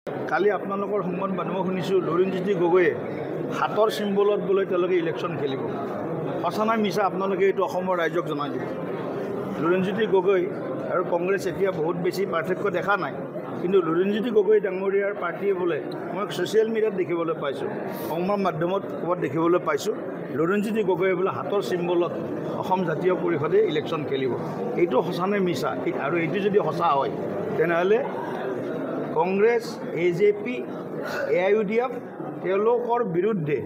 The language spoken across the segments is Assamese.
কালি আপোনালোকৰ সংবাদ মাধ্যমত শুনিছোঁ লুৰিণজ্যোতি গগৈয়ে হাতৰ চিম্বলত বোলে তেওঁলোকে ইলেকশ্যন খেলিব। সঁচা নাই মিছা আপোনালোকে এইটো অসমৰ ৰাইজক জনাই দিব। লুৰিণজ্যোতি গগৈ আৰু কংগ্ৰেছ এতিয়া বহুত বেছি পাৰ্থক্য দেখা নাই, কিন্তু লুৰিণজ্যোতি গগৈ ডাঙৰীয়াৰ পাৰ্টীয়ে বোলে মই ছ'চিয়েল মিডিয়াত দেখিবলৈ পাইছোঁ, সংবাদ মাধ্যমত ক'ৰবাত দেখিবলৈ পাইছোঁ, লুৰিণজ্যোতি গগৈয়ে বোলে হাতৰ চিম্বলত অসম জাতীয় পৰিষদে ইলেকশ্যন খেলিব। এইটো সঁচা নে মিছা? আৰু এইটো যদি সঁচা হয় তেনেহ'লে কংগ্ৰেছ, AJP, AIUDF তেওঁলোকৰ বিৰুদ্ধে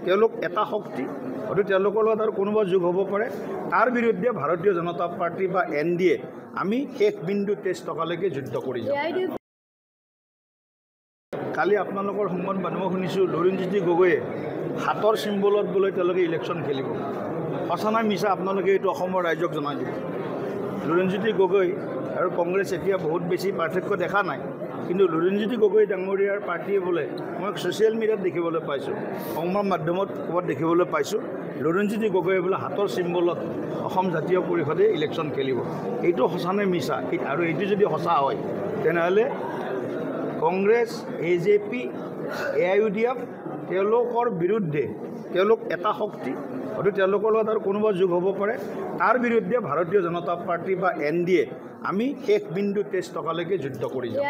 তেওঁলোক এটা শক্তি, হয়তো তেওঁলোকৰ লগত আৰু কোনোবা যোগ হ'ব পাৰে, তাৰ বিৰুদ্ধে ভাৰতীয় জনতা পাৰ্টি বা NDA আমি শেষ বিন্দু 23 টকালৈকে যুদ্ধ কৰি যাম। কালি আপোনালোকৰ সংবাদ মাধ্যমত শুনিছোঁ লুৰিণজ্যোতি গগৈয়ে হাতৰ চিম্বলত বোলে তেওঁলোকে ইলেকশ্যন খেলিব। সঁচা নাই মিছা আপোনালোকে এইটো অসমৰ ৰাইজক জনাই দিব। লুৰিণজ্যোতি গগৈ আৰু কংগ্ৰেছ এতিয়া বহুত বেছি পাৰ্থক্য দেখা নাই, কিন্তু লুৰিণজ্যোতি গগৈ ডাঙৰীয়াৰ পাৰ্টীয়ে বোলে মই ছ'চিয়েল মিডিয়াত দেখিবলৈ পাইছোঁ, সংবাদ মাধ্যমত ক'ৰবাত দেখিবলৈ পাইছোঁ, লুৰিণজ্যোতি গগৈয়ে বোলে হাতৰ চিম্বলত অসম জাতীয় পৰিষদে ইলেকশ্যন খেলিব। এইটো সঁচা নে মিছা? আৰু এইটো যদি সঁচা হয় তেনেহ'লে কংগ্ৰেছ, AJP, AIUDF তেওঁলোকৰ বিৰুদ্ধে তেওঁলোক এটা শক্তি, হয়তো তেওঁলোকৰ লগত আৰু কোনোবা যোগ হ'ব পাৰে, তাৰ বিৰুদ্ধে ভাৰতীয় জনতা পাৰ্টি বা NDA আমি শেষ বিন্দু 23 টকালৈকে যুদ্ধ কৰি যাম।